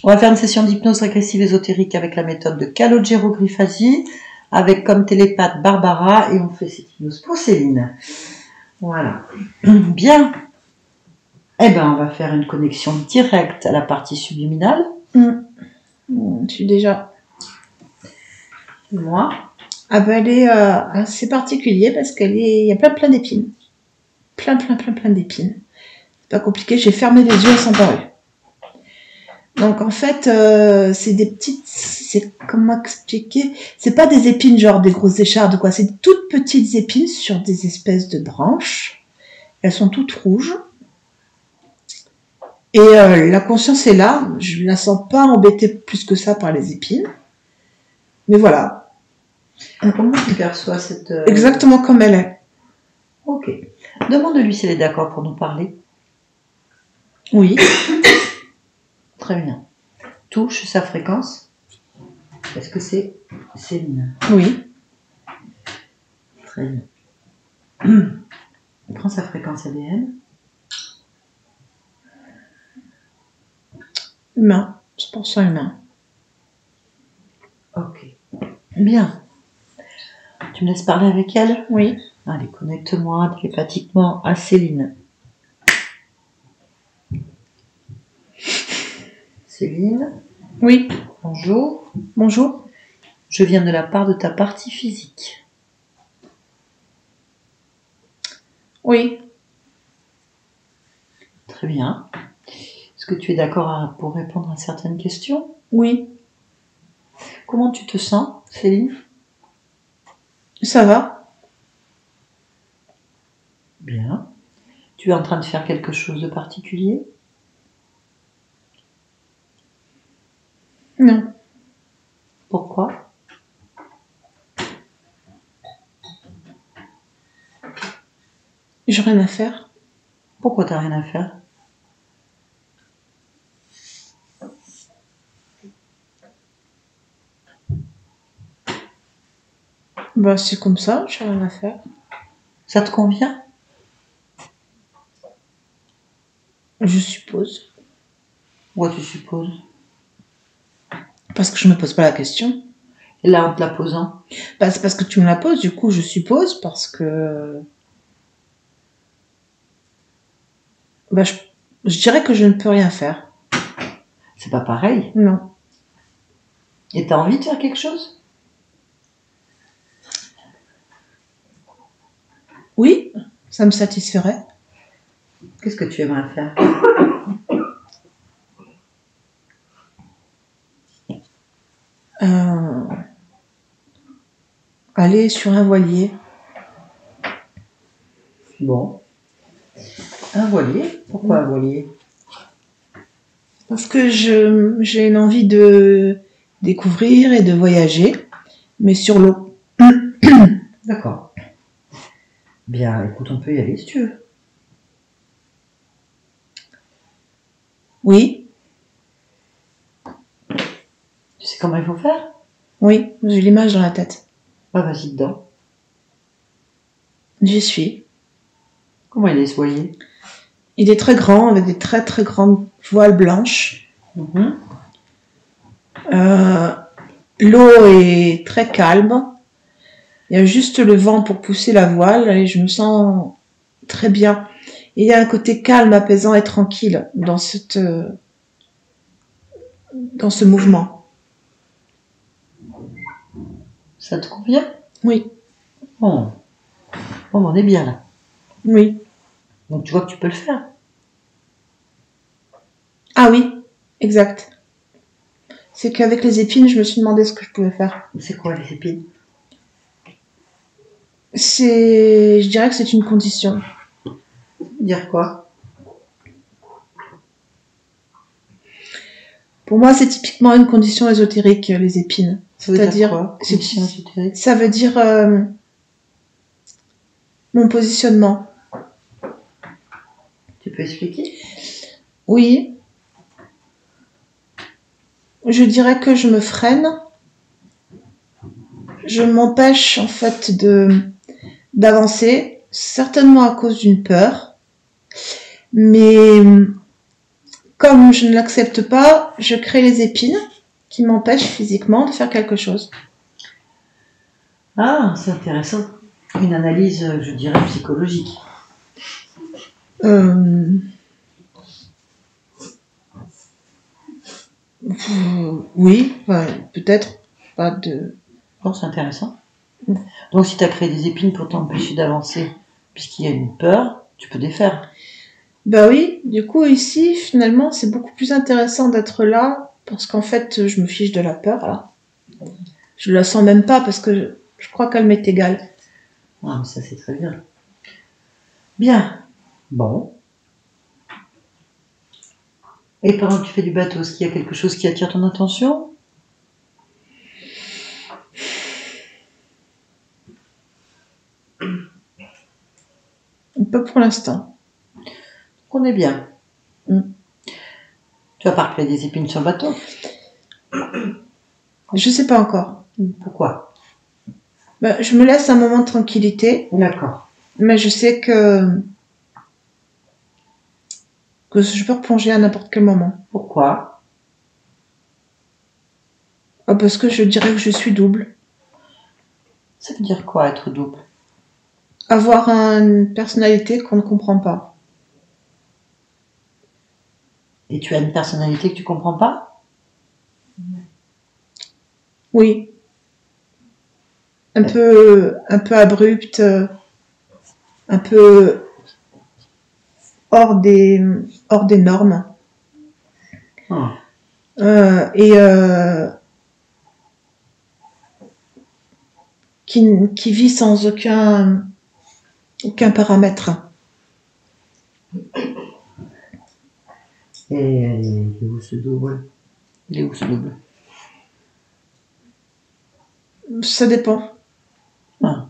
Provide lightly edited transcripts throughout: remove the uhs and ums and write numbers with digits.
On va faire une session d'hypnose régressive ésotérique avec la méthode de Calogero Grifasi, avec comme télépathe Barbara, et on fait cette hypnose pour Céline. Voilà. Bien. Eh ben, on va faire une connexion directe à la partie subliminale. Je suis déjà... Moi. Ah ben, elle est assez particulière parce qu'il y a plein d'épines. Plein d'épines. C'est pas compliqué, j'ai fermé les yeux, elles sont parues. Donc en fait, c'est des petites... Comment expliquer? C'est pas des épines genre des grosses échardes ou quoi, c'est des toutes petites épines sur des espèces de branches. Elles sont toutes rouges. Et la conscience est là, je ne la sens pas embêtée plus que ça par les épines. Mais voilà. Comment tu perçois cette... Exactement comme elle est. Ok. Demande-lui si elle est d'accord pour nous parler. Oui. Très bien. Touche sa fréquence. Est-ce que c'est Céline? Oui. Très bien. Prends sa fréquence ADN. Humain. 100% humain. Ok. Bien. Tu me laisses parler avec elle? Oui. Allez, connecte-moi télépathiquement à Céline. Céline? Oui. Bonjour. Bonjour. Je viens de la part de ta partie physique. Oui. Très bien. Est-ce que tu es d'accord pour répondre à certaines questions? Oui. Comment tu te sens, Céline? Ça va? Bien. Tu es en train de faire quelque chose de particulier? Non. Pourquoi? J'ai rien à faire. Pourquoi t'as rien à faire? Bah c'est comme ça, j'ai rien à faire. Ça te convient? Je suppose. Pourquoi tu supposes? Parce que je me pose pas la question. Et là, en te la posant? Bah, c'est parce que tu me la poses, du coup je suppose, parce que... Bah je dirais que je ne peux rien faire. C'est pas pareil. Non. Et t'as envie de faire quelque chose? Oui, ça me satisferait. Qu'est-ce que tu aimerais faire? Aller sur un voilier. Bon. Un voilier? Pourquoi un voilier? Parce que j'ai une envie de découvrir et de voyager, mais sur l'eau. D'accord. Bien, écoute, on peut y aller si tu veux. Oui. Tu sais comment il faut faire? Oui, j'ai l'image dans la tête. Ah, vas-y dedans. J'y suis. Comment il est ce voilier? Il est très grand, avec des très grandes voiles blanches. L'eau est très calme. Il y a juste le vent pour pousser la voile et je me sens très bien. Et il y a un côté calme, apaisant et tranquille dans ce mouvement. Ça te convient? Oui. Bon, on est bien là. Oui. Donc tu vois que tu peux le faire. Ah oui, exact. C'est qu'avec les épines, je me suis demandé ce que je pouvais faire. C'est quoi les épines? Je dirais que c'est une condition. Dire quoi? Pour moi, c'est typiquement une condition ésotérique, les épines. Ça veut dire quoi? Condition ésotérique? Ça veut dire mon positionnement. Tu peux expliquer? Oui. Je dirais que je me freine. Je m'empêche en fait d'avancer, certainement à cause d'une peur. Mais comme je ne l'accepte pas, je crée les épines qui m'empêchent physiquement de faire quelque chose. Ah, c'est intéressant. Une analyse, je dirais, psychologique. Oui, enfin, peut-être pas de... Bon, c'est intéressant. Donc, si tu as créé des épines pour t'empêcher d'avancer, puisqu'il y a une peur, tu peux défaire. Bah oui, du coup, ici, finalement, c'est beaucoup plus intéressant d'être là, parce qu'en fait, je me fiche de la peur, là. Je la sens même pas, parce que je crois qu'elle m'est égale. Ah, mais ça, c'est très bien. Bien. Bon. Et pendant que tu fais du bateau, est-ce qu'il y a quelque chose qui attire ton attention? Pas pour l'instant. On est bien. Tu vas pas recréer des épines sur le bateau? Je sais pas encore. Pourquoi? Bah, je me laisse un moment de tranquillité, D'accord. mais je sais que je peux replonger à n'importe quel moment. Pourquoi? Ah, parce que je dirais que je suis double. Ça veut dire quoi, être double? Avoir une personnalité qu'on ne comprend pas. Et tu as une personnalité que tu comprends pas? Oui. Un peu abrupte, un peu hors des normes. Ah. Qui vit sans aucun paramètre. Et il est où ce double? Il est où ce double? Ça dépend. Ah.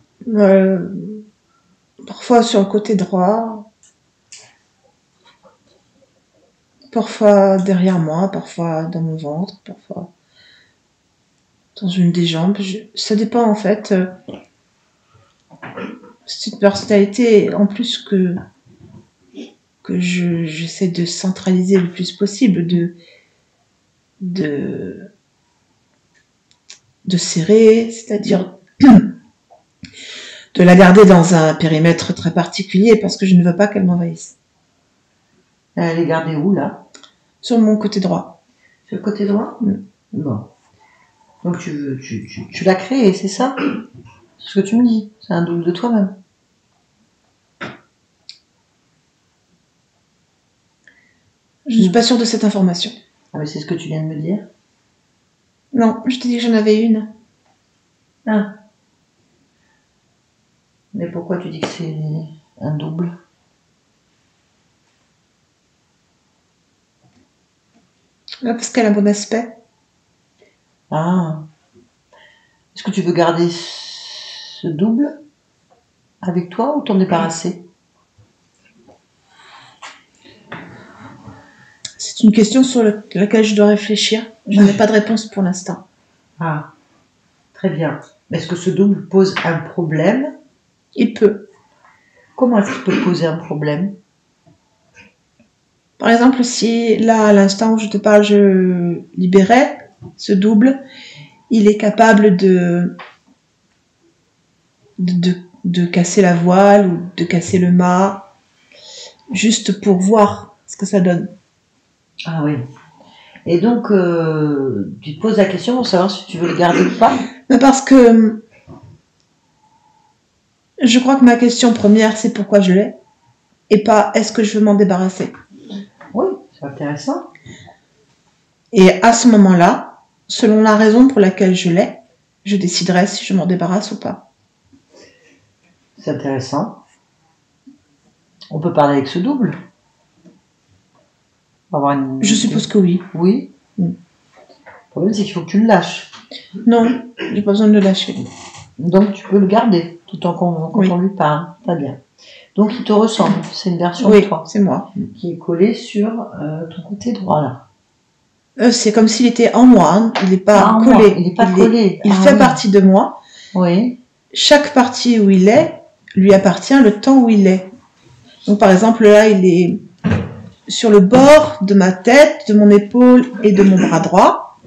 Parfois sur le côté droit, parfois derrière moi, parfois dans mon ventre, parfois dans une des jambes. Ça dépend en fait. C'est une personnalité en plus que j'essaie de centraliser le plus possible, de serrer, c'est-à-dire de la garder dans un périmètre très particulier parce que je ne veux pas qu'elle m'envahisse. Elle est gardée où, là? Sur mon côté droit. Sur le côté droit? Bon. Donc tu l'as créé, c'est ça? C'est ce que tu me dis. C'est un double de toi-même. Je ne suis pas sûre de cette information. Ah, mais c'est ce que tu viens de me dire. Non, je t'ai dit que j'en avais une. Ah. Mais pourquoi tu dis que c'est un double? Parce qu'elle a un bon aspect. Ah. Est-ce que tu veux garder ce double avec toi ou t'en débarrasser? C'est une question sur laquelle je dois réfléchir. Je n'ai pas de réponse pour l'instant. Ah. Très bien. Est-ce que ce double pose un problème? Il peut. Comment est-ce qu'il peut poser un problème? Par exemple, si là, à l'instant où je te parle, je libérais ce double, il est capable de casser la voile ou de casser le mât, juste pour voir ce que ça donne. Ah oui. Et donc, tu te poses la question pour savoir si tu veux le garder ou pas? Parce que je crois que ma question première, c'est pourquoi je l'ai, et pas est-ce que je veux m'en débarrasser. Oui, c'est intéressant. Et à ce moment-là, selon la raison pour laquelle je l'ai, je déciderai si je m'en débarrasse ou pas. C'est intéressant. On peut parler avec ce double? Je suppose que oui. Oui. Le problème, c'est qu'il faut que tu le lâches. Non, j'ai pas besoin de le lâcher. Donc, tu peux le garder tout en quand on lui parle. Très bien. Donc, il te ressemble. C'est une version de toi. Oui, c'est moi. Qui est collée sur ton côté droit, là. C'est comme s'il était en moi. Hein. Il n'est pas collé. Il n'est pas collé. Il fait partie de moi. Oui. Chaque partie où il est lui appartient le temps où il est. Donc, par exemple, là, il est sur le bord de ma tête, de mon épaule et de mon bras droit.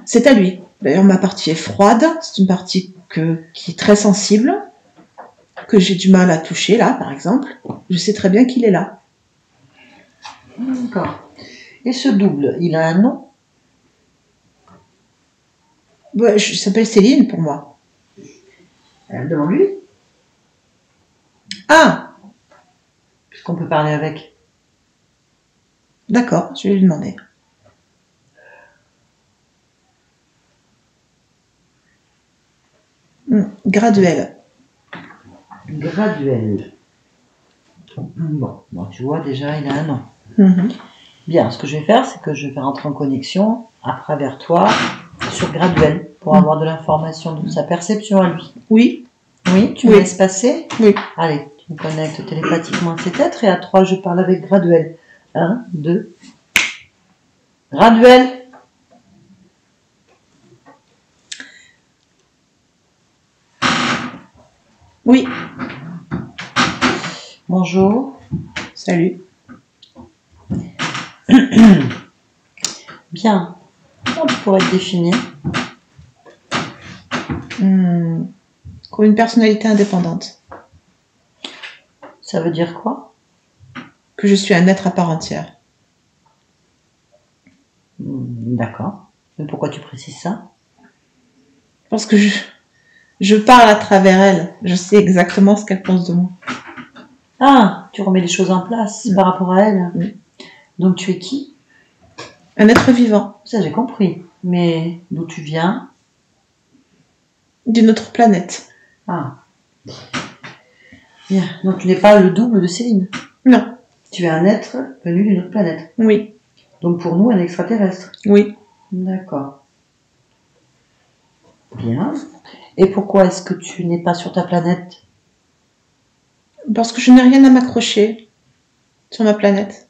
C'est à lui. D'ailleurs, ma partie est froide. C'est une partie qui est très sensible, que j'ai du mal à toucher, là, par exemple. Je sais très bien qu'il est là. D'accord. Et ce double, il a un nom? Ouais, il s'appelle Céline, pour moi. Demande-lui. Ah, Puisqu'on peut parler avec. d'accord, je vais lui demander. Graduel. Graduel. Bon, tu vois, déjà, il a un nom. Mhm. Bien, ce que je vais faire, c'est que je vais rentrer en connexion à travers toi sur Graduel pour avoir de l'information de sa perception à lui. Oui. Oui, tu me Oui. laisses passer? Oui. Allez, tu me connectes télépathiquement à cet être et à 3, je parle avec Graduel. 1, 2. Graduel! Oui. Bonjour. Salut. Bien. Comment tu pourrais te définir? Comme une personnalité indépendante. Ça veut dire quoi? Que je suis un être à part entière. D'accord. Mais pourquoi tu précises ça? Parce que je parle à travers elle. Je sais exactement ce qu'elle pense de moi. Ah, tu remets les choses en place par rapport à elle. Oui. Donc tu es qui? Un être vivant. Ça, j'ai compris. Mais d'où tu viens? D'une autre planète. Ah. Bien. Donc tu n'es pas le double de Céline. Non. Tu es un être venu d'une autre planète. Oui. Donc pour nous, un extraterrestre. Oui. D'accord. Bien. Et pourquoi est-ce que tu n'es pas sur ta planète? Parce que je n'ai rien à m'accrocher sur ma planète.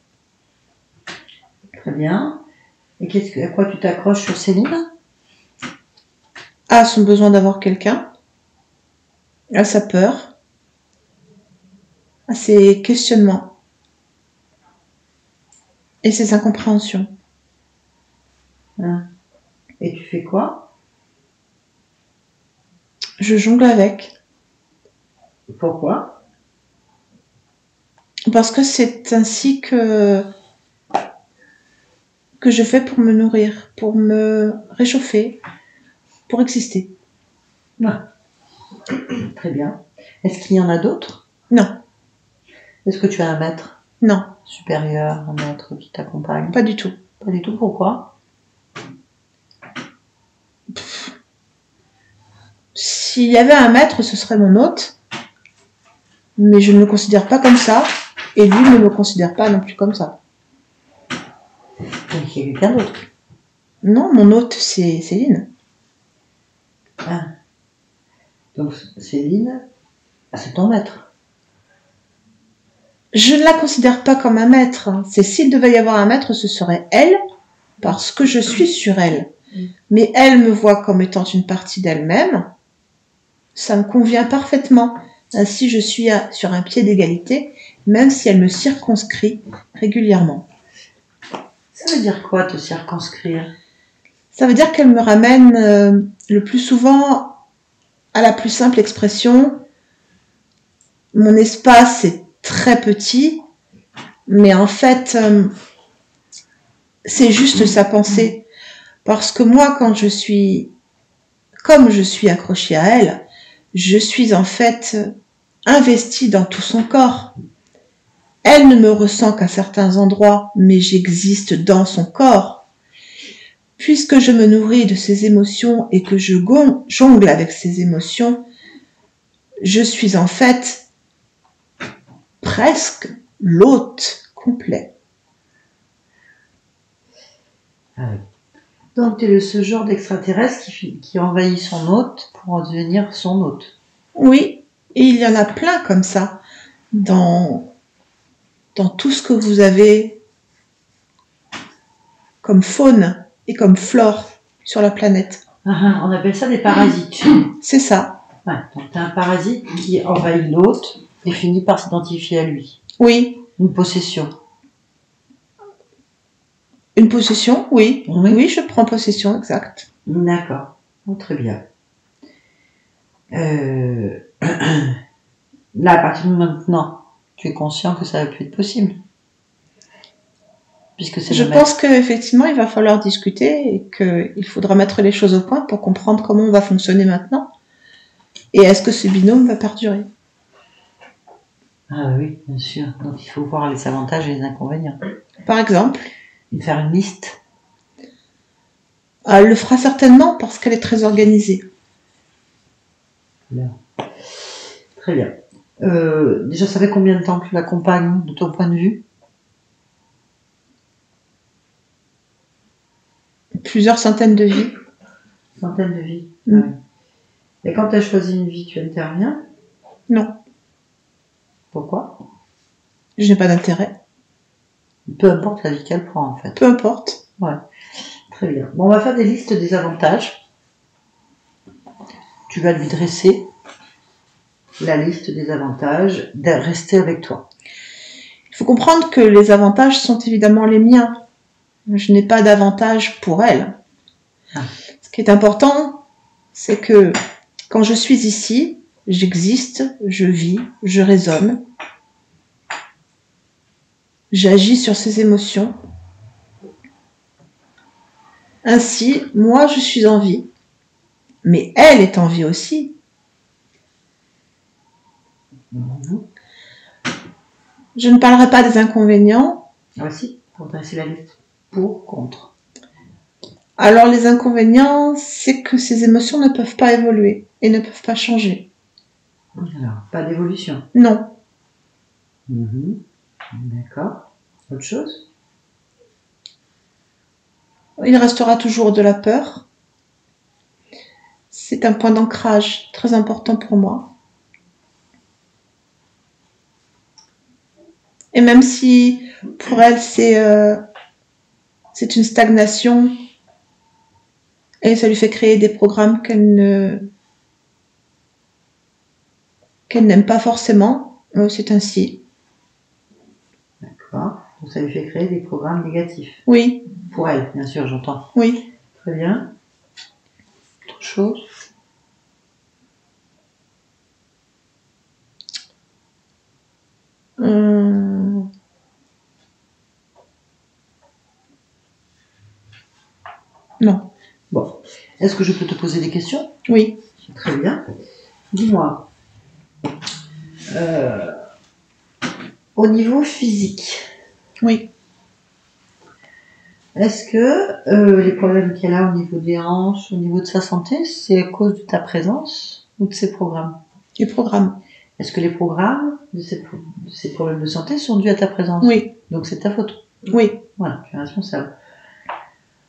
Très bien. Et à quoi tu t'accroches sur Céline? À son besoin d'avoir quelqu'un. À sa peur. À ses questionnements. Et ses incompréhensions. Et tu fais quoi? Je jongle avec. Pourquoi? Parce que c'est ainsi que je fais pour me nourrir, pour me réchauffer, pour exister. Ah. Très bien. Est-ce qu'il y en a d'autres? Non. Est-ce que tu as un maître Non. supérieur, un maître qui t'accompagne? Pas du tout. Pas du tout. Pourquoi? S'il y avait un maître, ce serait mon hôte. Mais je ne le considère pas comme ça. Et lui ne me considère pas non plus comme ça. Donc il y a quelqu'un d'autre. Non, mon hôte, c'est Céline. Ah. Donc Céline, c'est ton maître. Je ne la considère pas comme un maître. C'est s'il devait y avoir un maître, ce serait elle, parce que je suis sur elle. Mais elle me voit comme étant une partie d'elle-même. Ça me convient parfaitement. Ainsi, je suis sur un pied d'égalité, même si elle me circonscrit régulièrement. Ça veut dire quoi, te circonscrire? Ça veut dire qu'elle me ramène le plus souvent à la plus simple expression. Mon espace est très petit, mais en fait, c'est juste sa pensée. Parce que moi, comme je suis accrochée à elle, je suis en fait investie dans tout son corps. Elle ne me ressent qu'à certains endroits, mais j'existe dans son corps. Puisque je me nourris de ses émotions et que je jongle avec ses émotions, je suis en fait presque l'hôte complet. Donc tu es ce genre d'extraterrestre qui envahit son hôte pour devenir son hôte. Oui, et il y en a plein comme ça dans tout ce que vous avez comme faune et comme flore sur la planète. On appelle ça des parasites. C'est ça. Ouais, donc tu as un parasite qui envahit l'hôte et finit par s'identifier à lui. Oui, Une possession. Une possession, oui. Oui. Oui, je prends possession, exact. D'accord. Oh, très bien. Là, à partir de maintenant, tu es conscient que ça va plus être possible. Puisque c'est Je le pense qu'effectivement, il va falloir discuter et qu'il faudra mettre les choses au point pour comprendre comment on va fonctionner maintenant. Et est-ce que ce binôme va perdurer? Ah oui, bien sûr. Donc il faut voir les avantages et les inconvénients. Par exemple, Et faire une liste. elle le fera certainement parce qu'elle est très organisée. Bien. Très bien. Déjà, ça fait combien de temps que tu l'accompagnes, de ton point de vue? Plusieurs centaines de vies. Centaines de vies. Mm. Ah oui. Et quand tu as choisi une vie, tu interviens? Non, Pourquoi? je n'ai pas d'intérêt. Peu importe la vie qu'elle prend, en fait. Peu importe. Ouais. Très bien. Bon, on va faire des listes des avantages. Tu vas lui dresser la liste des avantages de rester avec toi. Il faut comprendre que les avantages sont évidemment les miens. Je n'ai pas d'avantage pour elle. Ah. Ce qui est important, c'est que quand je suis ici, j'existe, je vis, je raisonne, j'agis sur ses émotions. Ainsi, moi, je suis en vie, mais elle est en vie aussi. Mhm. Je ne parlerai pas des inconvénients. Voici, pour dresser la liste. Pour, contre. Alors, les inconvénients, c'est que ces émotions ne peuvent pas évoluer et ne peuvent pas changer. Alors, pas d'évolution. Non. Mhm. D'accord. Autre chose? Il restera toujours de la peur. C'est un point d'ancrage très important pour moi. Et même si pour elle c'est une stagnation et ça lui fait créer des programmes qu'elle n'aime pas forcément, c'est ainsi. D'accord. Donc ça lui fait créer des programmes négatifs. Oui, Pour elle, bien sûr, j'entends. oui. Très bien. Autre chose? Non. Bon. Est-ce que je peux te poser des questions? Oui. Très bien. Dis-moi. Au niveau physique, Oui. est-ce que les problèmes qu'elle a au niveau des hanches, au niveau de sa santé, c'est à cause de ta présence ou de ses programmes? Les programmes. Est-ce que les programmes de ces problèmes de santé sont dus à ta présence? Oui. Donc c'est ta faute. Oui. Voilà, tu es responsable.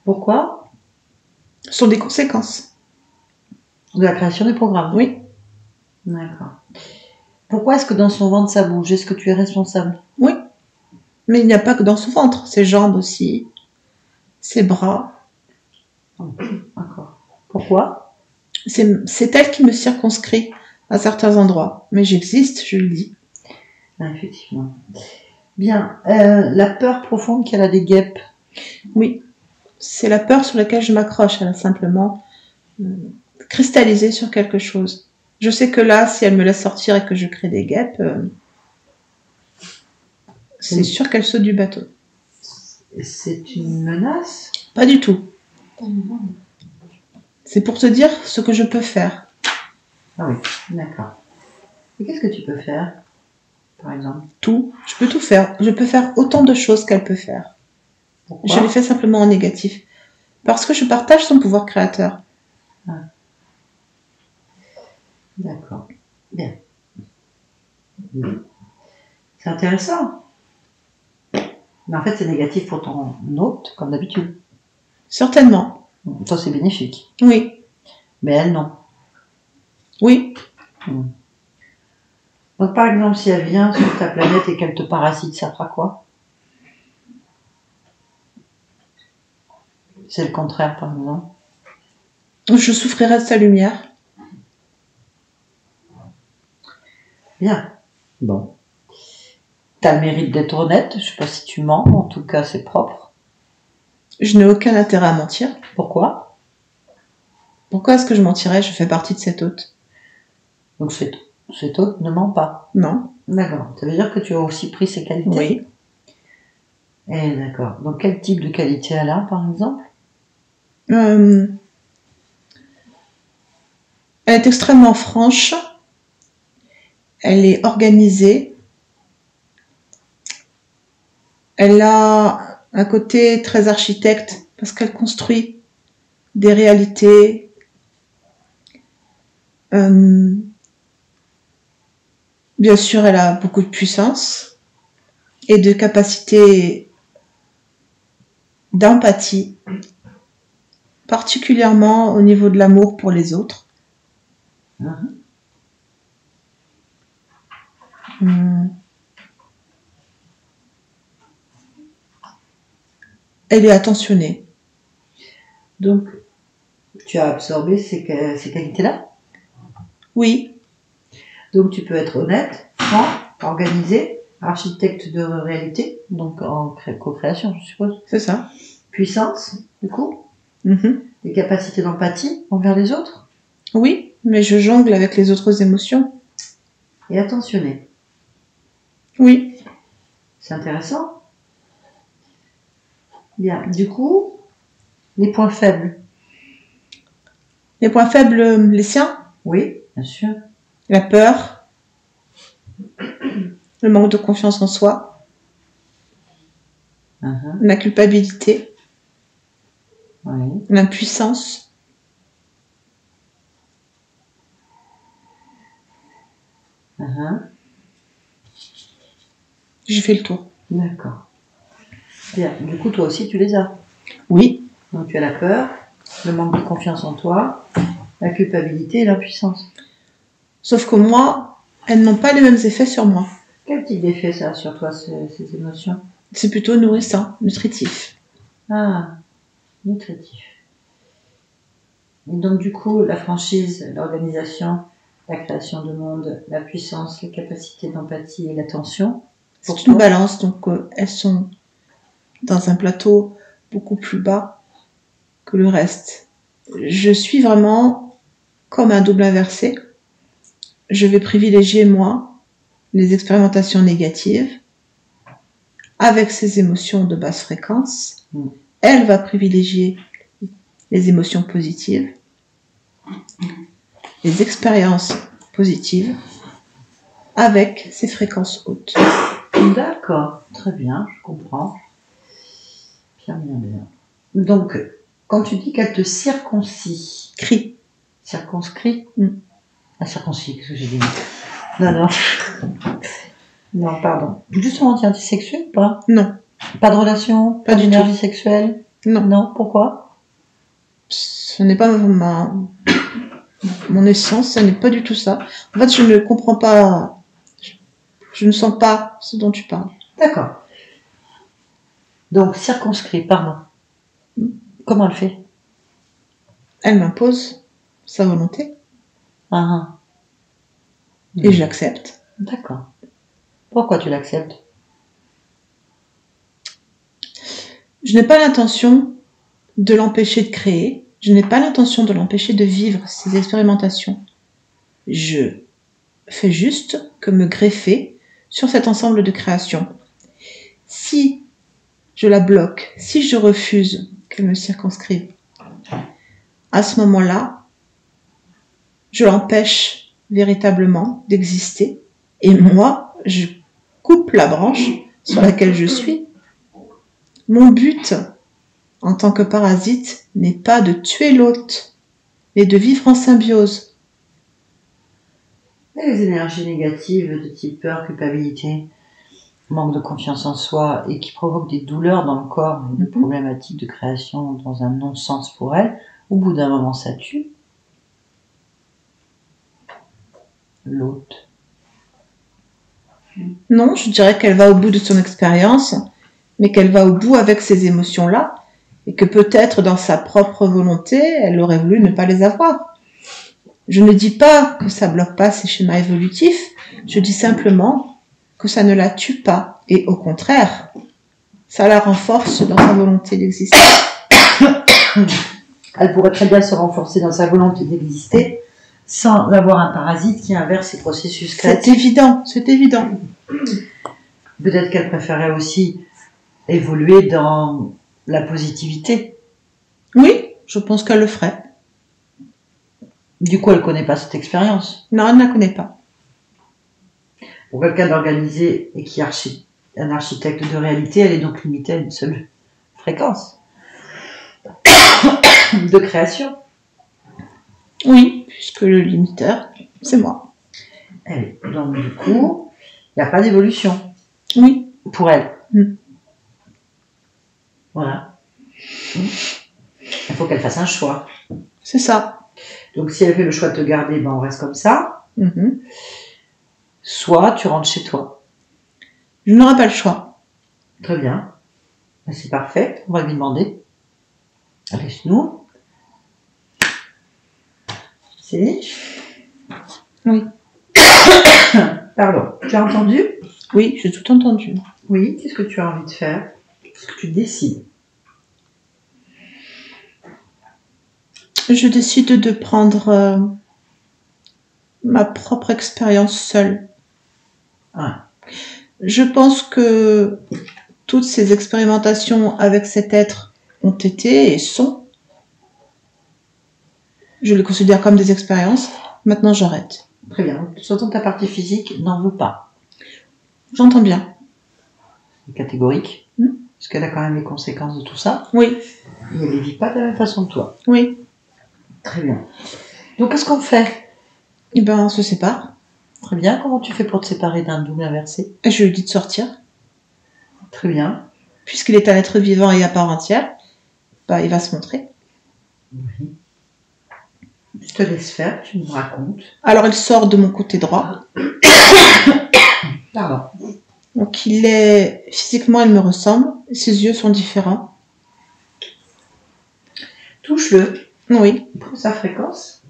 Pourquoi? Ce sont des conséquences. De la création des programmes. Oui. D'accord. Pourquoi est-ce que dans son ventre ça bouge? Est-ce que tu es responsable? Oui. Mais il n'y a pas que dans son ventre, ses jambes aussi, ses bras. D'accord. Pourquoi? C'est elle qui me circonscrit à certains endroits. Mais j'existe, je le dis. Ah, effectivement. Bien. La peur profonde qu'elle a des guêpes. Oui. C'est la peur sur laquelle je m'accroche. Elle a simplement cristallisé sur quelque chose. Je sais que là, si elle me laisse sortir et que je crée des guêpes, c'est sûr qu'elle saute du bateau. C'est une menace? Pas du tout. C'est pour te dire ce que je peux faire. Ah oui, d'accord. Et qu'est-ce que tu peux faire, par exemple? Tout. Je peux tout faire. Je peux faire autant de choses qu'elle peut faire. Pourquoi? Je les fais simplement en négatif. Parce que je partage son pouvoir créateur. Ah. D'accord. Bien. C'est intéressant. Mais en fait, c'est négatif pour ton hôte, comme d'habitude. Certainement. Toi, c'est bénéfique. Oui. Mais elle, non. Oui. Donc, par exemple, si elle vient sur ta planète et qu'elle te parasite, ça fera quoi? C'est le contraire, par exemple. Je souffrirai de sa lumière. Bien. Bon. T'as le mérite d'être honnête. Je sais pas si tu mens, en tout cas, c'est propre. Je n'ai aucun intérêt à mentir. Pourquoi? Pourquoi est-ce que je mentirais? Je fais partie de cet hôte. Donc, cet hôte ne ment pas. Non. D'accord. Ça veut dire que tu as aussi pris ses qualités? Oui. Eh, d'accord. Donc, quel type de qualité elle a, par exemple? Elle est extrêmement franche. Elle est organisée. Elle a un côté très architecte parce qu'elle construit des réalités. Bien sûr, elle a beaucoup de puissance et de capacité d'empathie, particulièrement au niveau de l'amour pour les autres. Elle est attentionnée. Donc, tu as absorbé ces qualités-là? Oui. Donc, tu peux être honnête, franc, organisé, architecte de réalité, donc en co-création, je suppose. C'est ça. Puissance, du coup. Mm-hmm. Des capacités d'empathie envers les autres. Oui, mais je jongle avec les autres émotions. Et attentionné. Oui. C'est intéressant. Bien. Du coup, les points faibles. Les points faibles, les siens? Oui, bien sûr. La peur, le manque de confiance en soi, la culpabilité, oui. l'impuissance. J'ai fait le tour. D'accord. Bien. Du coup, toi aussi, tu les as. Oui. Donc, tu as la peur, le manque de confiance en toi, la culpabilité et l'impuissance. Sauf que moi, elles n'ont pas les mêmes effets sur moi. Quel type d'effet ça a sur toi, ces émotions? C'est plutôt nourrissant, nutritif. Ah, nutritif. Et donc, du coup, la franchise, l'organisation, la création de monde, la puissance, les capacités d'empathie et l'attention. C'est une balance, donc elles sont dans un plateau beaucoup plus bas que le reste. Je suis vraiment comme un double inversé. Je vais privilégier, moi, les expérimentations négatives avec ces émotions de basse fréquence. Elle va privilégier les émotions positives, les expériences positives avec ces fréquences hautes. D'accord, très bien, je comprends. Bien. Donc, quand tu dis qu'elle te circoncis... Circonscrit? Ah, circoncis, qu'est-ce que j'ai dit? Non. Non, pardon. Justement, tu es antisexuel ou pas? Non. Pas de relation? Pas d'énergie sexuelle? Non. Non, pourquoi? Ce n'est pas mon essence, ce n'est pas du tout ça. En fait, je ne comprends pas... Je ne sens pas ce dont tu parles. D'accord. Donc, circonscrit, pardon. Comment elle fait? Elle m'impose sa volonté. Et je l'accepte. D'accord. Pourquoi tu l'acceptes? Je n'ai pas l'intention de l'empêcher de créer. Je n'ai pas l'intention de l'empêcher de vivre ses expérimentations. Je fais juste que me greffer sur cet ensemble de créations. Si je la bloque, si je refuse qu'elle me circonscrive, à ce moment-là, je l'empêche véritablement d'exister. Et moi, je coupe la branche sur laquelle je suis. Mon but, en tant que parasite, n'est pas de tuer l'hôte, mais de vivre en symbiose. Et les énergies négatives de type peur, culpabilité, manque de confiance en soi et qui provoquent des douleurs dans le corps, des problématiques de création dans un non-sens pour elle, au bout d'un moment, ça tue l'hôte. Non, je dirais qu'elle va au bout de son expérience, mais qu'elle va au bout avec ces émotions-là, et que peut-être dans sa propre volonté, elle aurait voulu ne pas les avoir. Je ne dis pas que ça bloque pas ses schémas évolutifs, je dis simplement que ça ne la tue pas. Et au contraire, ça la renforce dans sa volonté d'exister. Elle pourrait très bien se renforcer dans sa volonté d'exister sans avoir un parasite qui inverse ses processus créatifs. C'est évident, c'est évident. Peut-être qu'elle préférait aussi évoluer dans la positivité. Oui, je pense qu'elle le ferait. Du coup, elle ne connaît pas cette expérience. Non, elle ne la connaît pas. Pour quelqu'un d'organisé et qui est un architecte de réalité, elle est donc limitée à une seule fréquence de création. Oui, puisque le limiteur, c'est moi. Donc du coup, il n'y a pas d'évolution. Oui. Pour elle. Mm. Voilà. Il faut qu'elle fasse un choix. C'est ça. Donc si elle fait le choix de te garder, ben on reste comme ça. Mm-hmm. Soit tu rentres chez toi. Je n'aurai pas le choix. Très bien. Ben, c'est parfait. On va lui demander. Laisse-nous. C'est. Oui. Pardon. Tu as entendu? Oui, j'ai tout entendu. Oui. Qu'est-ce que tu as envie de faire? Qu'est-ce que tu décides? Je décide de prendre ma propre expérience seule. Ah. Je pense que toutes ces expérimentations avec cet être ont été et sont. Je les considère comme des expériences. Maintenant, j'arrête. Très bien. Surtout ta partie physique n'en veut pas. J'entends bien. C'est catégorique. Parce qu'elle a quand même les conséquences de tout ça. Oui. Et elle ne vit pas de la même façon que toi. Oui. Très bien. Donc, qu'est-ce qu'on fait? Eh ben, on se sépare. Très bien. Comment tu fais pour te séparer d'un double inversé? Et je lui dis de sortir. Très bien. Puisqu'il est un être vivant et à part entière, bah, il va se montrer. Oui. Je te laisse faire, tu me racontes. Alors, il sort de mon côté droit. Pardon. Donc, il est... Physiquement, il me ressemble. Ses yeux sont différents. Touche-le. Oui. Prends sa fréquence.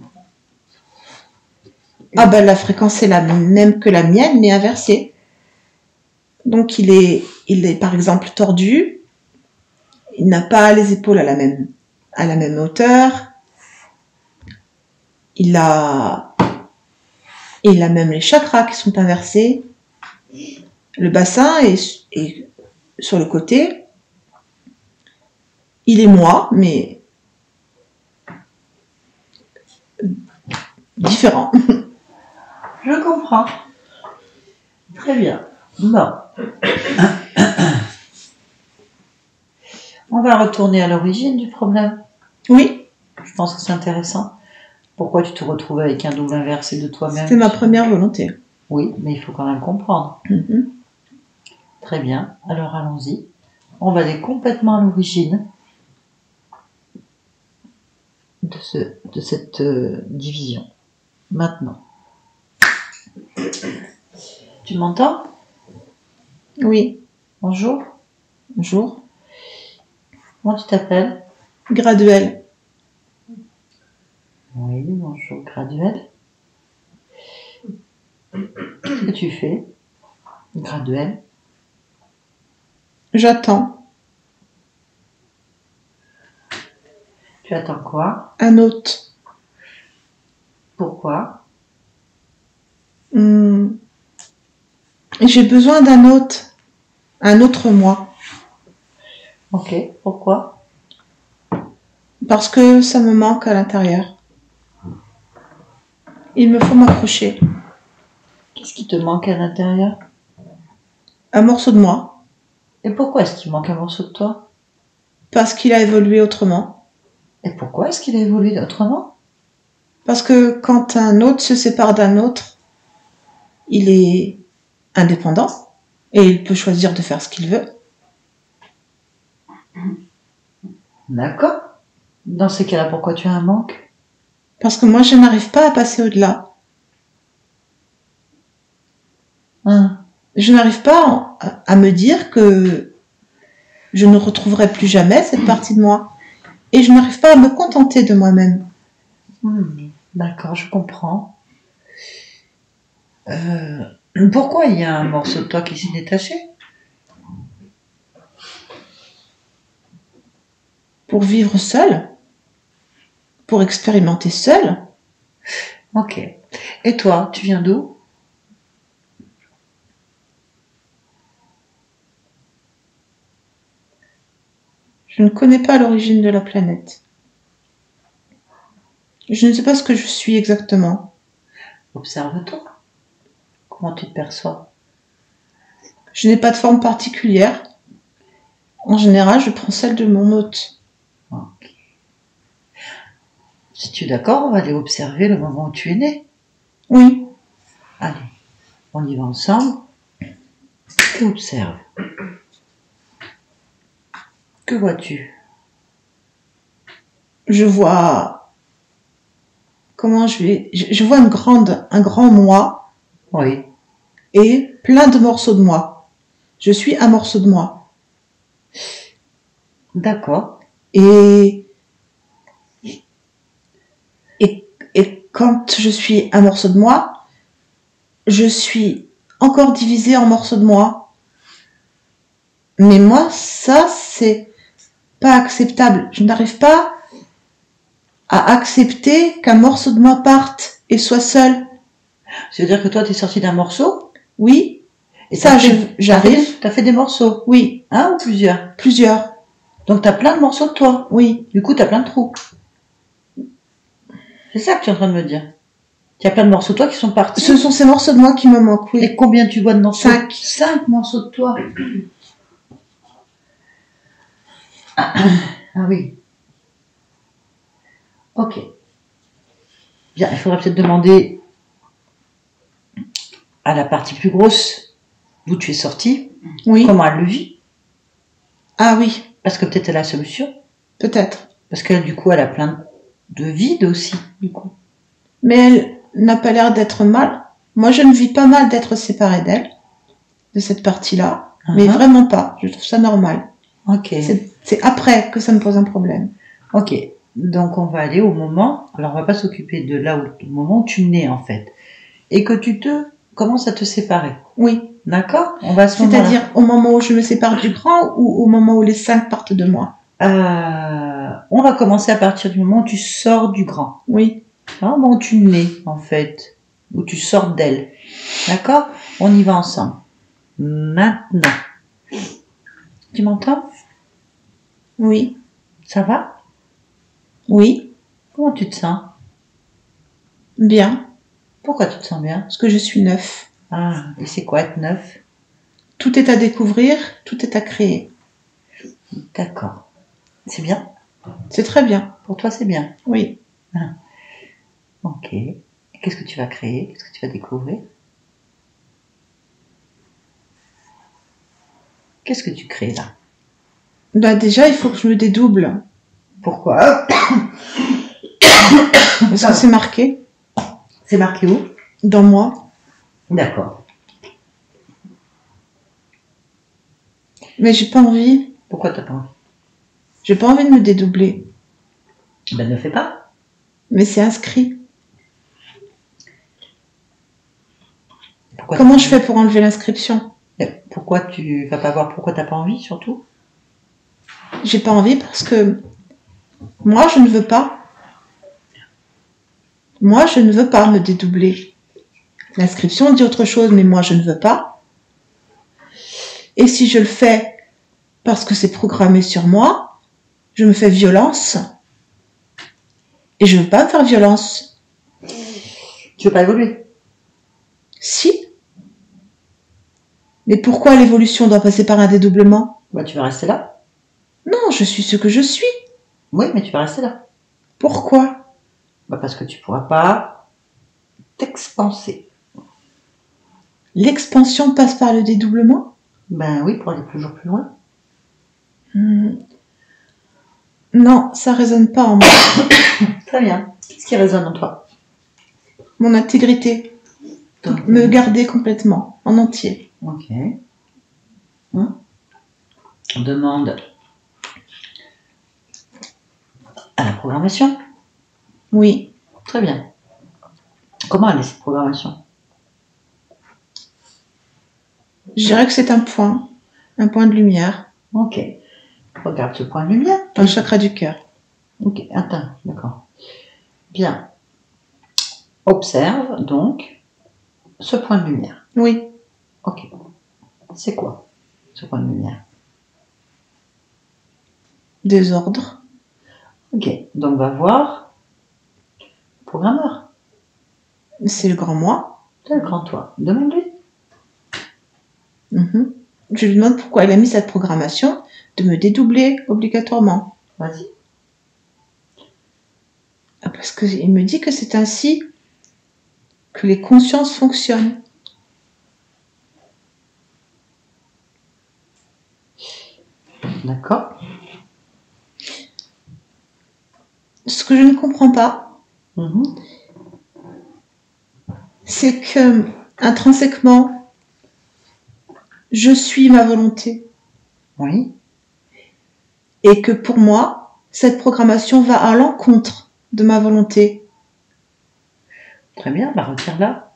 Ah ben, la fréquence est la même que la mienne, mais inversée. Donc, il est par exemple tordu. Il n'a pas les épaules à la même hauteur. Il a même les chakras qui sont inversés. Le bassin est sur le côté. Il est moi, mais différent. Je comprends. Très bien. Bon. On va retourner à l'origine du problème. Oui. Je pense que c'est intéressant. Pourquoi tu te retrouves avec un double inversé de toi-même? C'était ma première volonté. Oui, mais il faut quand même comprendre. Mm-hmm. Très bien. Alors allons-y. On va aller complètement à l'origine de cette division. Maintenant. Tu m'entends? Oui. Bonjour. Bonjour. Comment tu t'appelles? Graduel. Oui, bonjour, Graduel. Qu'est-ce que tu fais? Graduel. J'attends. Tu attends quoi? Un hôte. Pourquoi? J'ai besoin d'un hôte. Un autre moi. Ok, pourquoi? Parce que ça me manque à l'intérieur. Il me faut m'accrocher. Qu'est-ce qui te manque à l'intérieur? Un morceau de moi. Et pourquoi est-ce qu'il manque un morceau de toi? Parce qu'il a évolué autrement. Et pourquoi est-ce qu'il a évolué autrement? Parce que quand un autre se sépare d'un autre, il est indépendant et il peut choisir de faire ce qu'il veut. D'accord. Dans ces cas-là, pourquoi tu as un manque? Parce que moi, je n'arrive pas à passer au-delà. Je n'arrive pas à me dire que je ne retrouverai plus jamais cette partie de moi. Et je n'arrive pas à me contenter de moi-même. D'accord, je comprends. Pourquoi il y a un morceau de toi qui s'est détaché? Pour vivre seule, pour expérimenter seule. Ok. Et toi, tu viens d'où? Je ne connais pas l'origine de la planète. Je ne sais pas ce que je suis exactement. Observe-toi. Comment tu te perçois? Je n'ai pas de forme particulière. En général, je prends celle de mon hôte. Ok. Si tu es d'accord, on va aller observer le moment où tu es né. Oui, Allez, on y va ensemble. Et observe. Que vois-tu? je vois... Comment je vais... Je vois un grand moi Oui. et plein de morceaux de moi. Je suis un morceau de moi. D'accord. Et quand je suis un morceau de moi, je suis encore divisé en morceaux de moi. Mais moi, ça, c'est pas acceptable. Je n'arrive pas à accepter qu'un morceau de moi parte et soit seul. Ça veut dire que toi, tu es sorti d'un morceau? Oui, Et ça, j'arrive. j'arrive. T'as fait des morceaux? Oui, Un ou plusieurs? plusieurs. Donc t'as plein de morceaux de toi. Oui, Du coup, t'as plein de trous. C'est ça que tu es en train de me dire. Il y a plein de morceaux de toi qui sont partis. ce sont ces morceaux de moi qui me manquent. Oui. Et combien tu vois de morceaux? 5. 5 morceaux de toi. Ah oui. Ok. Bien, il faudra peut-être demander à la partie plus grosse d'où tu es sorti, Oui. comment elle le vit. Ah oui, Parce que peut-être elle a la solution. peut-être. Parce qu'elle, du coup, elle a plein de vide aussi, du coup. Mais elle n'a pas l'air d'être mal. Moi, je ne vis pas mal d'être séparée d'elle, de cette partie-là. Mais vraiment pas. Je trouve ça normal. Ok. C'est après que ça me pose un problème. Ok. Donc, on va aller au moment. Alors, on va pas s'occuper de là où, au moment où tu nais, en fait. Et que tu commences à te séparer. Oui. D'accord? On va à ce moment-là. C'est-à-dire au moment où je me sépare du grand ou au moment où les 5 partent de moi? On va commencer à partir du moment où tu sors du grand. Oui. Au moment où tu nais, en fait. Où tu sors d'elle. D'accord? On y va ensemble. Maintenant. Tu m'entends? Oui. Ça va? Oui. Comment tu te sens? Bien. Pourquoi tu te sens bien? Parce que je suis neuf. Ah, et c'est quoi être neuf? Tout est à découvrir, tout est à créer. D'accord. C'est bien? C'est très bien. Pour toi, c'est bien? Oui. Ah. Ok. Et qu'est-ce que tu vas créer? Qu'est-ce que tu vas découvrir? Qu'est-ce que tu crées là? Bah déjà, il faut que je me dédouble. Pourquoi? Parce que c'est marqué. C'est marqué où? Dans moi. D'accord. Mais j'ai pas envie. Pourquoi t'as pas envie? J'ai pas envie de me dédoubler. Ben ne fais pas. Mais c'est inscrit. Pourquoi Comment je fais pour enlever l'inscription? Pourquoi tu vas pas voir pourquoi t'as pas envie surtout? J'ai pas envie parce que moi je ne veux pas. Moi je ne veux pas me dédoubler. L'inscription dit autre chose, mais moi je ne veux pas. Et si je le fais parce que c'est programmé sur moi, je me fais violence. Et je veux pas me faire violence. Tu veux pas évoluer? Si. Mais pourquoi l'évolution doit passer par un dédoublement? Bah tu vas rester là. Non, je suis ce que je suis. Oui, mais tu vas rester là. Pourquoi? Bah parce que tu pourras pas t'expanser. L'expansion passe par le dédoublement? Ben oui, pour aller toujours plus loin. Non, ça résonne pas en moi. Très bien. Qu'est-ce qui résonne en toi? Mon intégrité. Donc, Me garder complètement, en entier. ok. On demande à la programmation. Oui. Très bien. Comment elle est cette programmation? Je dirais que c'est un point de lumière Ok. Regarde ce point de lumière. dans le chakra du cœur. Ok, attends, d'accord. Bien. Observe donc ce point de lumière. Oui, Ok. C'est quoi ce point de lumière? désordre. Ok, donc va voir le programmeur. C'est le grand moi. C'est le grand toi. Demande-lui. Mhm. Je lui demande pourquoi il a mis cette programmation de me dédoubler obligatoirement. Vas-y. Ah, parce qu'il me dit que c'est ainsi que les consciences fonctionnent. D'accord. Ce que je ne comprends pas, Mhm. c'est que intrinsèquement, je suis ma volonté. Oui. Et que pour moi, cette programmation va à l'encontre de ma volonté. Très bien, bah retire-la.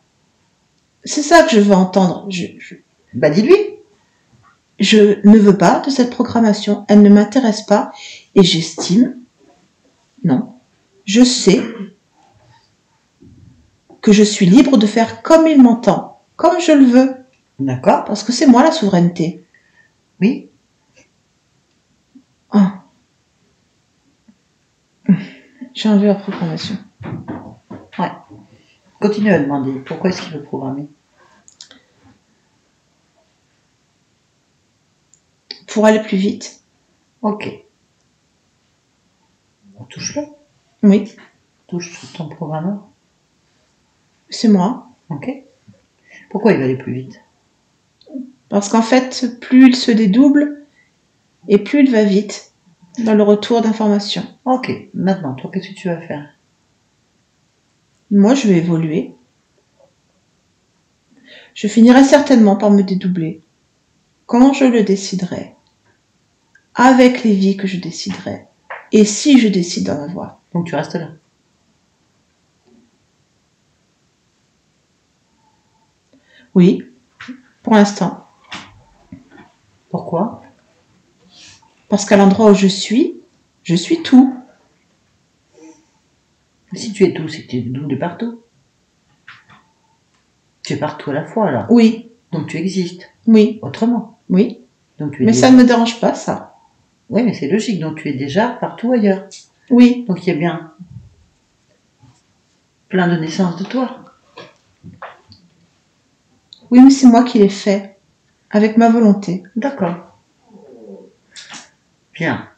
C'est ça que je veux entendre. Bah dis-lui. Je ne veux pas de cette programmation. Elle ne m'intéresse pas. Et j'estime, non, je sais que je suis libre de faire comme il m'entend, comme je le veux. D'accord. Parce que c'est moi la souveraineté. Oui. Ah. J'ai enlevé la programmation. Ouais. Continue à demander pourquoi est-ce qu'il veut programmer. Pour aller plus vite. Ok. On touche-le. Oui, Touche ton programmeur. c'est moi. Ok. Pourquoi il va aller plus vite? Parce qu'en fait, plus il se dédouble et plus il va vite dans le retour d'informations. Ok. Maintenant, toi, qu'est-ce que tu vas faire? Moi, je vais évoluer. Je finirai certainement par me dédoubler quand je le déciderai, avec les vies que je déciderai, et si je décide d'en avoir. Donc tu restes là. Oui, pour l'instant. Pourquoi? Parce qu'à l'endroit où je suis tout. Si tu es tout, c'est que tu es double partout. Tu es partout à la fois, là. Oui, Donc tu existes. oui, Autrement. oui. Donc tu es Mais déjà... ça ne me dérange pas, ça. Oui, mais c'est logique. Donc tu es déjà partout ailleurs. Oui, Donc il y a bien plein de naissances de toi. oui, mais c'est moi qui l'ai fait, avec ma volonté. D'accord. Bien.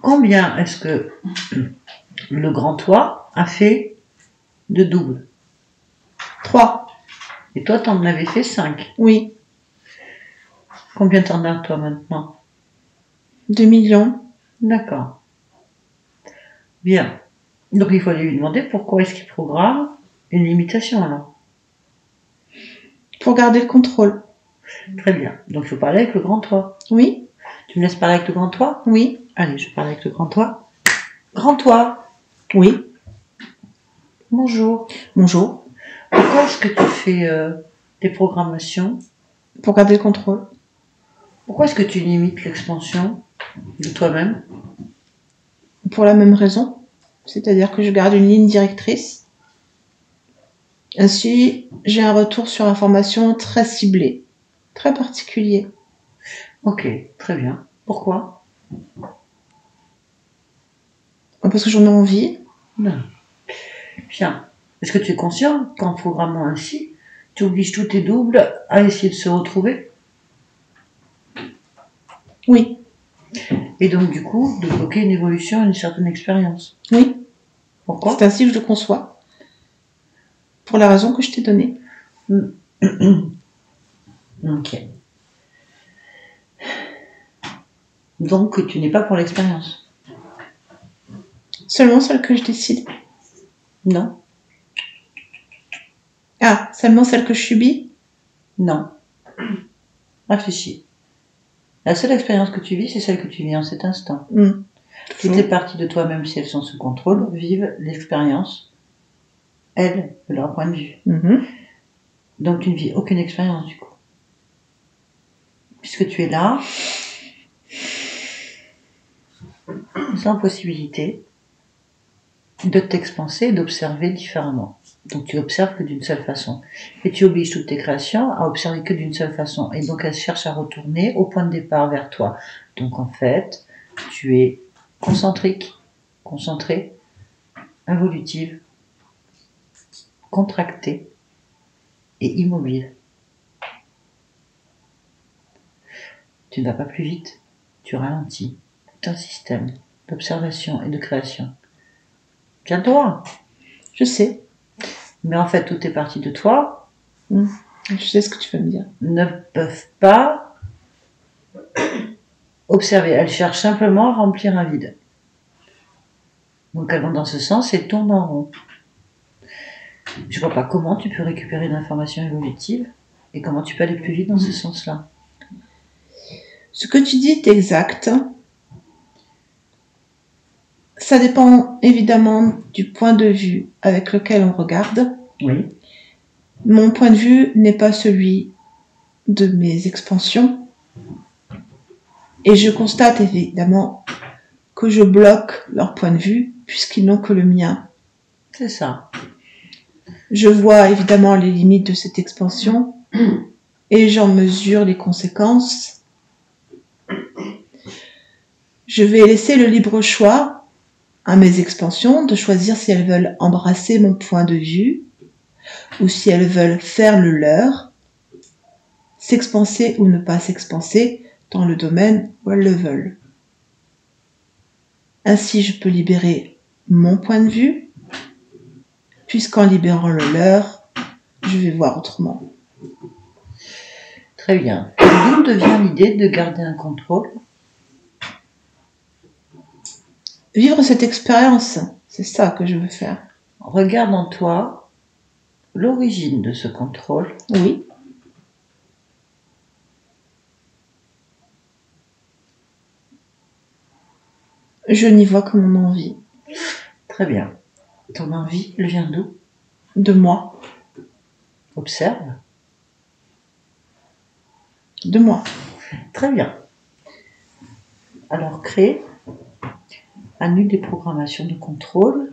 Combien est-ce que le grand toi a fait de double? 3, Et toi, t'en avais fait 5. oui, Combien t'en as, toi, maintenant? 2 millions. D'accord. Bien. Donc il faut aller lui demander pourquoi est-ce qu'il programme une limitation, alors. Pour garder le contrôle. Très bien. Donc il faut parler avec le grand toi. Oui, Tu me laisses parler avec le grand toi? oui, Allez, je parle avec le grand toi. Grand toi, oui. bonjour. Bonjour. Pourquoi est-ce que tu fais des programmations? Pour garder le contrôle. Pourquoi est-ce que tu limites l'expansion de toi-même? Pour la même raison. C'est-à-dire que je garde une ligne directrice. Ainsi, j'ai un retour sur information très ciblé, très particulier. Ok, très bien. Pourquoi? Parce que j'en ai envie. Non. Bien. Est-ce que tu es conscient qu'en programmant ainsi, tu obliges tous tes doubles à essayer de se retrouver? Oui, Et donc, du coup, de bloquer une évolution, une certaine expérience. oui. Pourquoi? C'est ainsi que je le conçois. Pour la raison que je t'ai donnée. Ok. Donc, tu n'es pas pour l'expérience? Seulement celle que je décide. Non. Ah, seulement celle que je subis? Non. Réfléchis. La seule expérience que tu vis, c'est celle que tu vis en cet instant. Toutes les parties de toi, même si elles sont sous contrôle, vivent l'expérience, elles, de leur point de vue. Donc tu ne vis aucune expérience du coup. Puisque tu es là, sans possibilité de t'expanser et d'observer différemment. Donc tu observes que d'une seule façon. Et tu obliges toutes tes créations à observer que d'une seule façon. Et donc elles cherchent à retourner au point de départ vers toi. Donc en fait, tu es concentrique, concentré, involutive, contracté et immobile. Tu ne vas pas plus vite, tu ralentis. Tout un système d'observation et de création. Tu as le droit. Je sais. Mais en fait, toutes les parties de toi Je sais ce que tu veux me dire. ne peuvent pas observer. Elles cherchent simplement à remplir un vide. Donc elles vont dans ce sens et tournent en rond. Je vois pas comment tu peux récupérer l'information évolutive et comment tu peux aller plus vite dans ce sens-là. Ce que tu dis est exact. Ça dépend évidemment du point de vue avec lequel on regarde. Oui. Mon point de vue n'est pas celui de mes expansions. Et je constate évidemment que je bloque leur point de vue puisqu'ils n'ont que le mien. C'est ça. Je vois évidemment les limites de cette expansion et j'en mesure les conséquences. Je vais laisser le libre choix à mes expansions de choisir si elles veulent embrasser mon point de vue ou si elles veulent faire le leur, s'expanser ou ne pas s'expanser dans le domaine où elles le veulent. Ainsi, je peux libérer mon point de vue, puisqu'en libérant le leur, je vais voir autrement. Très bien. D'où devient l'idée de garder un contrôle? Vivre cette expérience, c'est ça que je veux faire. Regarde en toi l'origine de ce contrôle. Oui. Je n'y vois que mon envie. Très bien. Ton envie, elle vient d'où? De moi. Observe. De moi. Très bien. Alors crée, annule des programmations de contrôle.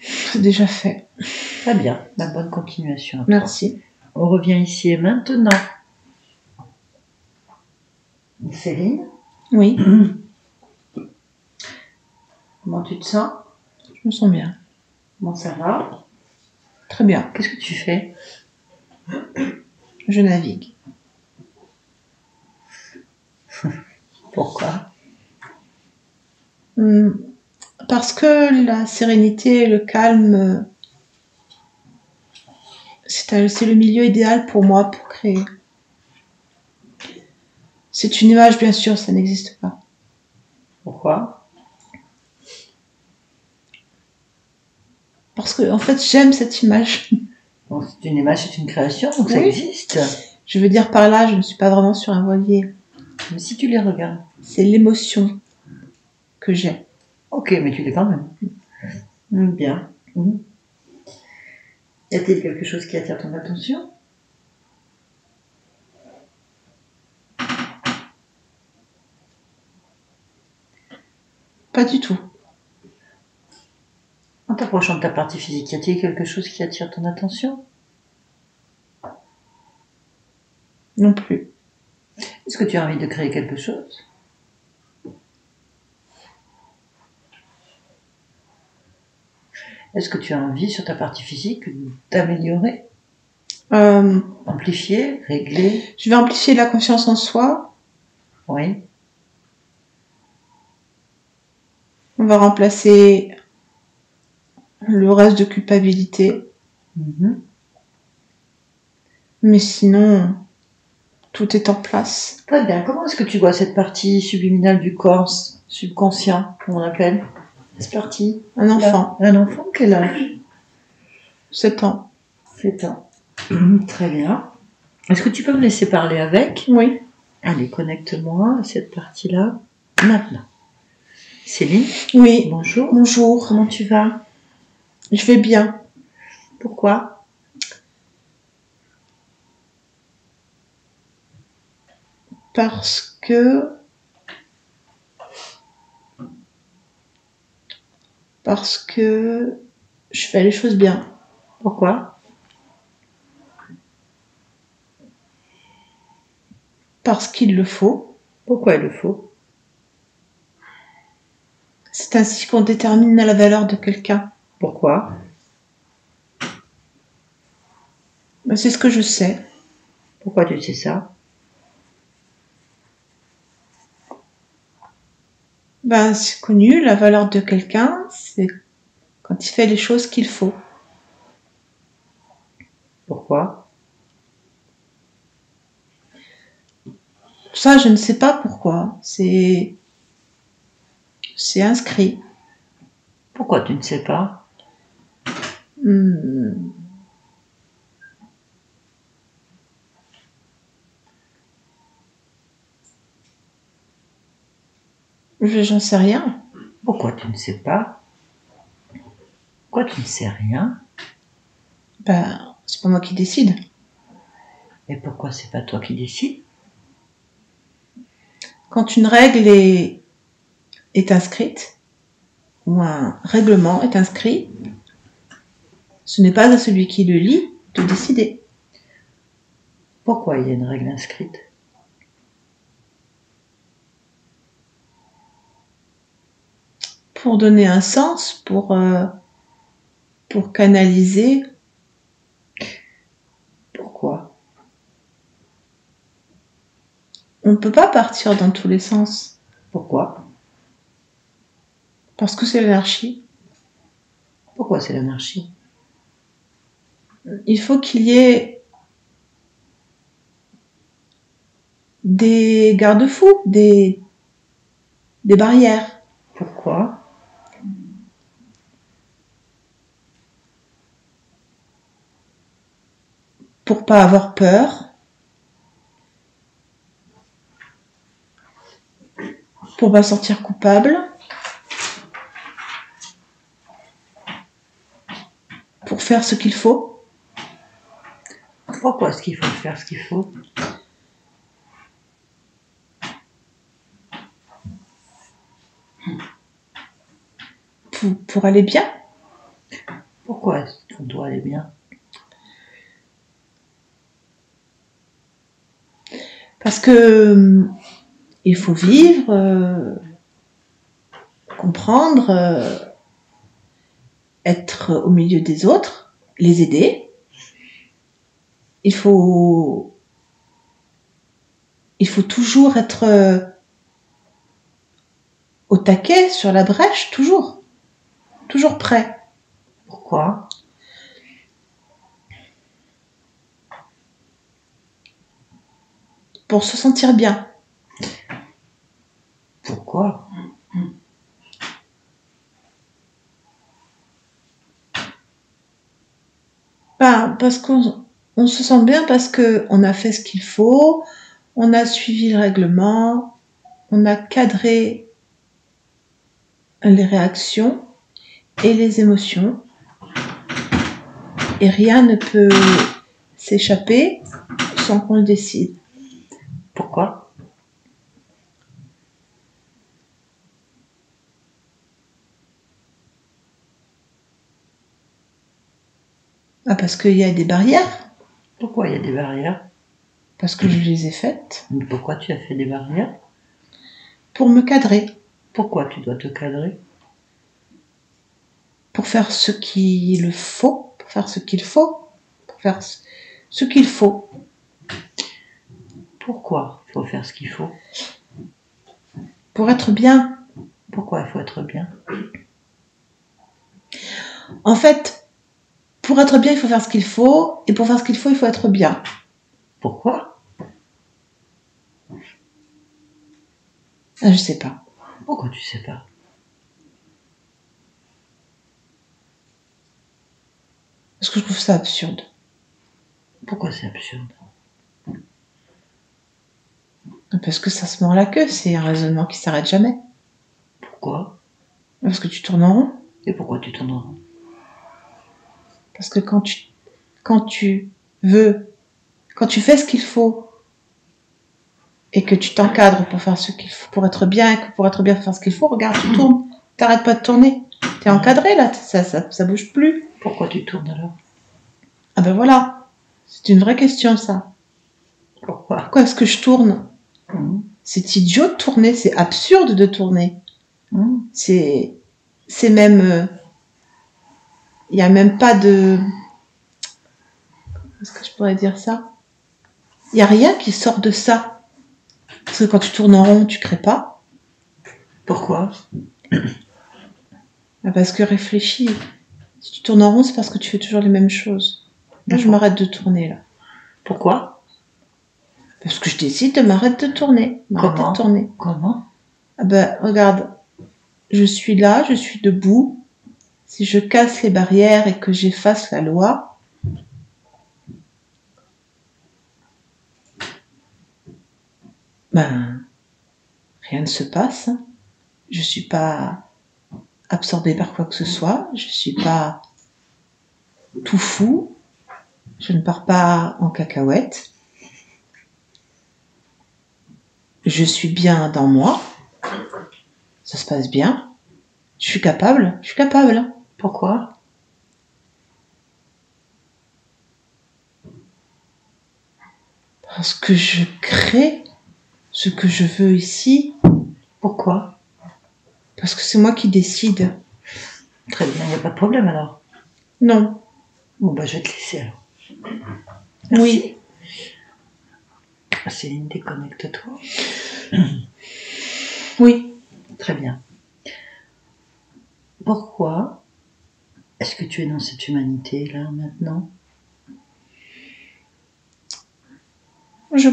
C'est déjà fait. Très bien. La bonne continuation. Merci. On revient ici et maintenant. Céline, Oui, comment tu te sens? je me sens bien. Comment ça va? Très bien. Qu'est-ce que tu fais? Je navigue. Pourquoi? Parce que la sérénité et le calme, c'est le milieu idéal pour moi pour créer. C'est une image, bien sûr, ça n'existe pas. Pourquoi? Parce que, en fait, j'aime cette image. Bon, c'est une image, c'est une création, donc ça Oui. existe. Je veux dire par là, je ne suis pas vraiment sur un voilier. Mais si tu les regardes. C'est l'émotion que j'ai. Ok, mais tu l'es quand même. Bien. Y a-t-il quelque chose qui attire ton attention? Pas du tout. En t'approchant de ta partie physique, y a-t-il quelque chose qui attire ton attention? Non plus. Est-ce que tu as envie de créer quelque chose? Est-ce que tu as envie, sur ta partie physique, d'améliorer, amplifier, régler? Je vais amplifier la confiance en soi. Oui. On va remplacer le reste de culpabilité. Mais sinon, tout est en place. Très bien. Comment est-ce que tu vois cette partie subliminale du corps, subconscient, comme on l'appelle? Cette partie? Un enfant. Un enfant, quel âge? 7 ans. 7 ans. Très bien. Est-ce que tu peux me laisser parler avec? Oui. Allez, connecte-moi à cette partie-là, maintenant. Céline? Oui. Bonjour. Bonjour. Comment tu vas? Je vais bien. Pourquoi? Parce que je fais les choses bien. Pourquoi? Parce qu'il le faut. Pourquoi il le faut? C'est ainsi qu'on détermine la valeur de quelqu'un. Pourquoi? Ben, c'est ce que je sais. Pourquoi tu sais ça? Ben, c'est connu, la valeur de quelqu'un, c'est quand il fait les choses qu'il faut. Pourquoi? Ça, je ne sais pas pourquoi. C'est inscrit. Pourquoi tu ne sais pas? J'en sais rien. Pourquoi tu ne sais pas? Pourquoi tu ne sais rien? Ben, c'est pas moi qui décide. Et pourquoi c'est pas toi qui décides? Quand une règle est inscrite, ou un règlement est inscrit, ce n'est pas à celui qui le lit de décider. Pourquoi il y a une règle inscrite? Pour donner un sens, pour canaliser. Pourquoi? On ne peut pas partir dans tous les sens. Pourquoi? Parce que c'est l'anarchie. Pourquoi c'est l'anarchie? Il faut qu'il y ait des garde-fous, des barrières. Pourquoi? Pour pas avoir peur. Pour pas sortir coupable. Pour faire ce qu'il faut. Pourquoi est-ce qu'il faut faire ce qu'il faut? Pour aller bien. Pourquoi est-ce qu'on doit aller bien? Parce que il faut vivre, comprendre, être au milieu des autres, les aider. Il faut toujours être au taquet, sur la brèche, toujours prêt. Pourquoi? Pour se sentir bien. Pourquoi? Ben, parce qu'on se sent bien parce que on a fait ce qu'il faut, on a suivi le règlement, on a cadré les réactions et les émotions, et rien ne peut s'échapper sans qu'on le décide. Pourquoi? Ah, parce qu'il y a des barrières, Pourquoi il y a des barrières? parce que je les ai faites, Mais pourquoi tu as fait des barrières? pour me cadrer, Pourquoi tu dois te cadrer? pour faire ce qu'il faut, pour faire ce qu'il faut, pour faire ce qu'il faut. Pourquoi il faut faire ce qu'il faut? Pour être bien. Pourquoi il faut être bien? En fait, pour être bien, il faut faire ce qu'il faut, et pour faire ce qu'il faut, il faut être bien. Pourquoi? Ah, je sais pas. Pourquoi tu sais pas? Parce que je trouve ça absurde. Pourquoi c'est absurde? Parce que ça se mord la queue, c'est un raisonnement qui s'arrête jamais. Pourquoi? Parce que tu tournes en rond. Et pourquoi tu t'en rends? Parce que quand tu fais ce qu'il faut, et que tu t'encadres pour faire ce qu'il faut, pour être bien, et que pour être bien faire ce qu'il faut, regarde, tu tournes. T'arrêtes pas de tourner. T'es encadré là, ça bouge plus. Pourquoi tu tournes alors? Ah ben voilà, c'est une vraie question ça. Pourquoi? Pourquoi est-ce que je tourne? C'est idiot de tourner, c'est absurde de tourner. C'est même... Il n'y a même pas de... Est-ce que je pourrais dire ça? Il n'y a rien qui sort de ça. Parce que quand tu tournes en rond, tu crées pas. Pourquoi? Parce que réfléchis. Si tu tournes en rond, c'est parce que tu fais toujours les mêmes choses. Moi, je m'arrête de tourner là. Pourquoi? Parce que je décide de m'arrêter de tourner. Comment? Ah ben, regarde. Je suis là, je suis debout. Si je casse les barrières et que j'efface la loi, ben, rien ne se passe. Je suis pas absorbée par quoi que ce soit. Je suis pas tout fou. Je ne pars pas en cacahuète. Je suis bien dans moi. Ça se passe bien. Je suis capable. Pourquoi? Parce que je crée ce que je veux ici. Pourquoi? Parce que c'est moi qui décide. Très bien, il n'y a pas de problème alors. Non. Bon, bah, je vais te laisser alors. Oui. Céline, déconnecte-toi. Oui. Très bien. Pourquoi est-ce que tu es dans cette humanité là maintenant? Je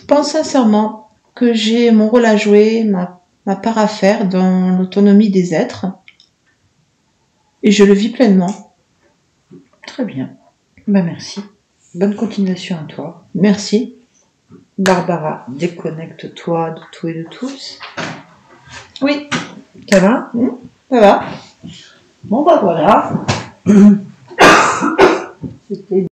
pense sincèrement que j'ai mon rôle à jouer, ma part à faire dans l'autonomie des êtres. Et je le vis pleinement. Très bien. Ben merci. Bonne continuation à toi. Merci. Barbara, déconnecte-toi de tout et de tous. Oui. Ça va? Ça va. Bon, bah voilà. C'était